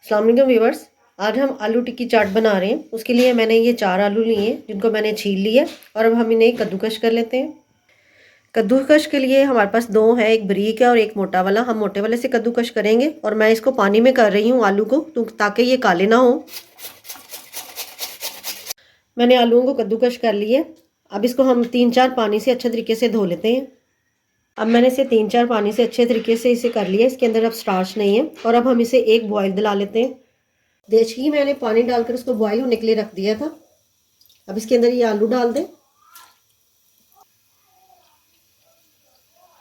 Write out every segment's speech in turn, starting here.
अस्सलाम वालेकुम व्यूअर्स, आज हम आलू टिक्की चाट बना रहे हैं। उसके लिए मैंने ये 4 आलू लिए हैं जिनको मैंने छील लिया और अब हम इन्हें कद्दूकश कर लेते हैं। कद्दूकश के लिए हमारे पास 2 है, एक बारीक है और एक मोटा वाला। हम मोटे वाले से कद्दूकश करेंगे और मैं इसको पानी में कर रही हूँ आलू को, ताकि ये काले ना हो। मैंने आलूओं को कद्दूकश कर लिया। अब इसको हम 3-4 पानी से अच्छे तरीके से धो लेते हैं। अब मैंने इसे 3-4 पानी से अच्छे तरीके से इसे कर लिया। इसके अंदर अब स्टार्च नहीं है और अब हम इसे एक बॉयल दिला लेते हैं। देचकी मैंने पानी डालकर उसको बॉयल होने के लिए रख दिया था। अब इसके अंदर ये आलू डाल दें।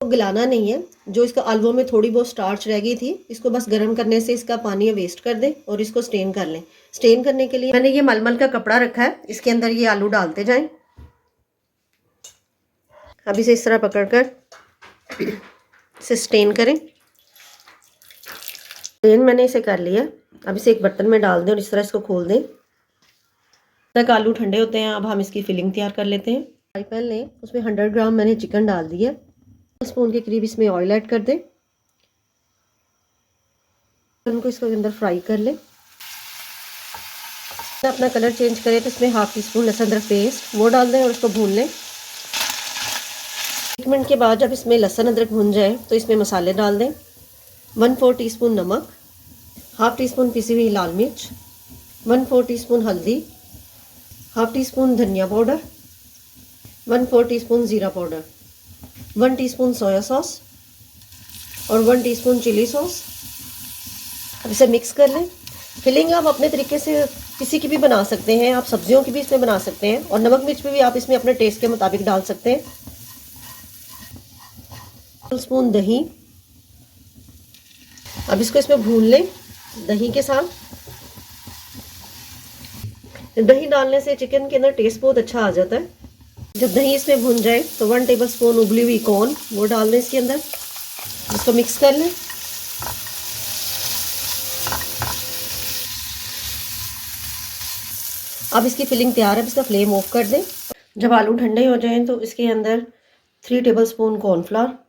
तो गलाना नहीं है, जो इसका आलूओं में थोड़ी बहुत स्टार्च रह गई थी इसको बस गर्म करने से इसका पानी वेस्ट कर दें और इसको स्टेन कर लें। स्टेन करने के लिए मैंने ये मलमल का कपड़ा रखा है, इसके अंदर ये आलू डालते जाएं। अब इसे इस तरह पकड़कर इसे स्टेन करें। स्टेन मैंने इसे कर लिया। अब इसे एक बर्तन में डाल दें और इस तरह इसको खोल दें तक आलू ठंडे होते हैं। अब हम इसकी फिलिंग तैयार कर लेते हैं। फ्राई पैन लें, उसमें 100 ग्राम मैंने चिकन डाल दिया। 1 स्पून के करीब इसमें ऑयल ऐड कर दें। चिकन को इसके अंदर फ्राई कर लें। अपना कलर चेंज करें तो इसमें 1/2 टीस्पून लहसुन अदरक पेस्ट वो डाल दें और उसको भून लें। 1 मिनट के बाद जब इसमें लहसुन अदरक भून जाए तो इसमें मसाले डाल दें। 1/4 टीस्पून नमक, 1/2 टीस्पून पिसी हुई लाल मिर्च, 1/4 टीस्पून हल्दी, 1/2 टीस्पून धनिया पाउडर, 1/4 टीस्पून ज़ीरा पाउडर, 1 टीस्पून सोया सॉस और 1 टीस्पून चिली सॉस। अब इसे मिक्स कर लें। फिलिंग आप अपने तरीके से किसी की भी बना सकते हैं, आप सब्जियों की भी इसमें बना सकते हैं और नमक मिर्च भी आप इसमें अपने टेस्ट के मुताबिक डाल सकते हैं। 1 स्पून दही। अब इसको इसमें भून लें दही के साथ। दही डालने से चिकन के अंदर टेस्ट बहुत अच्छा आ जाता है। जब दही इसमें भून जाए तो 1 टेबलस्पून उबली हुई कॉर्न वो डाल दें इसके अंदर। इसको मिक्स कर लें। अब इसकी फिलिंग तैयार है। अब इसका फ्लेम ऑफ कर दें। जब आलू ठंडे हो जाएं तो इसके अंदर 3 टेबलस्पून कॉर्नफ्लावर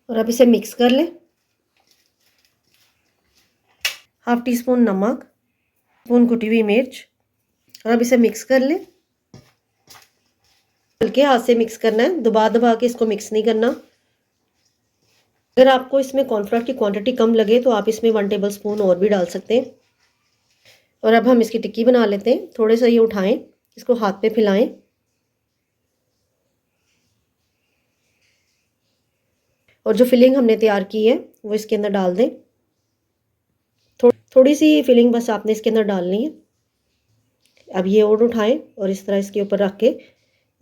और अब इसे मिक्स कर लें। 1/2 टीस्पून नमक, स्पून कुटी हुई मिर्च और अब इसे मिक्स कर लें। हल्के हाथ से मिक्स करना है, दबा दबा के इसको मिक्स नहीं करना। अगर आपको इसमें कॉर्नफ्लोर की क्वांटिटी कम लगे तो आप इसमें 1 टेबलस्पून और भी डाल सकते हैं। और अब हम इसकी टिक्की बना लेते हैं। थोड़े से ये उठाएं, इसको हाथ पे फैलाएं और जो फिलिंग हमने तैयार की है वो इसके अंदर डाल दें। थोड़ी सी फिलिंग बस आपने इसके अंदर डालनी है। अब ये और उठाएं और इस तरह इसके ऊपर रख के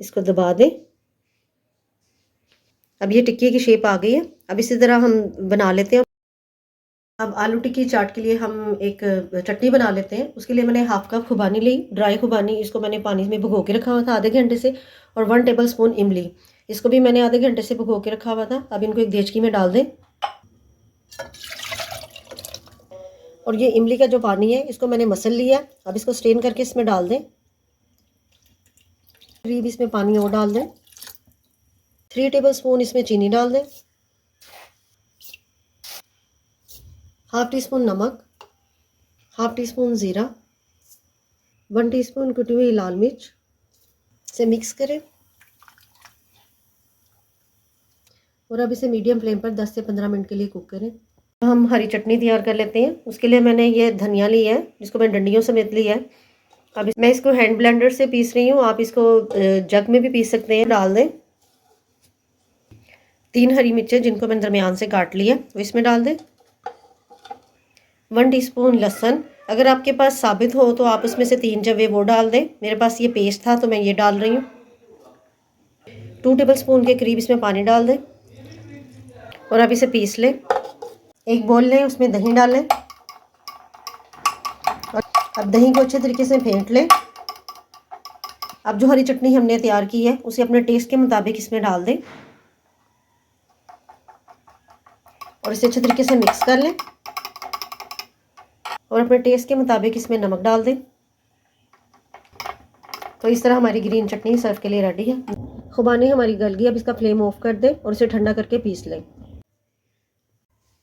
इसको दबा दें। अब ये टिक्की की शेप आ गई है। अब इसी तरह हम बना लेते हैं। अब आलू टिक्की चाट के लिए हम एक चटनी बना लेते हैं। उसके लिए मैंने 1/2 कप खुबानी ली, ड्राई खुबानी। इसको मैंने पानी में भिगो के रखा हुआ था आधे घंटे से। और 1 टेबलस्पून इमली, इसको भी मैंने आधे घंटे से भिगो के रखा हुआ था। अब इनको एक देचकी में डाल दें और ये इमली का जो पानी है इसको मैंने मसल लिया। अब इसको स्ट्रेन करके इसमें डाल दें। करीब इसमें पानी और डाल दें। 3 टेबलस्पून इसमें चीनी डाल दें। 1/2 टीस्पून नमक, 1/2 टीस्पून ज़ीरा, 1 टीस्पून कुटी हुई लाल मिर्च। इसे मिक्स करें और अब इसे मीडियम फ्लेम पर 10 से 15 मिनट के लिए कुक करें। हम हरी चटनी तैयार कर लेते हैं। उसके लिए मैंने ये धनिया ली है जिसको मैं डंडियों समेत ली है। अब मैं इसको हैंड ब्लेंडर से पीस रही हूँ, आप इसको जग में भी पीस सकते हैं। डाल दें 3 हरी मिर्चें जिनको मैंने दरमियान से काट लिया वो इसमें डाल दें। 1 टीस्पून लहसुन, अगर आपके पास साबित हो तो आप उसमें से 3 जवे वो डाल दें। मेरे पास ये पेस्ट था तो मैं ये डाल रही हूँ। 2 टेबलस्पून के करीब इसमें पानी डाल दें और अब इसे पीस लें। एक बोल लें, उसमें दही डालें और अब दही को अच्छे तरीके से फेंट लें। अब जो हरी चटनी हमने तैयार की है उसे अपने टेस्ट के मुताबिक इसमें डाल दें और इसे अच्छे तरीके से मिक्स कर लें और अपने टेस्ट के मुताबिक इसमें नमक डाल दें। तो इस तरह हमारी ग्रीन चटनी सर्व के लिए रेडी है। खुबानी हमारी गल गई। अब इसका फ्लेम ऑफ कर दें और इसे ठंडा करके पीस लें।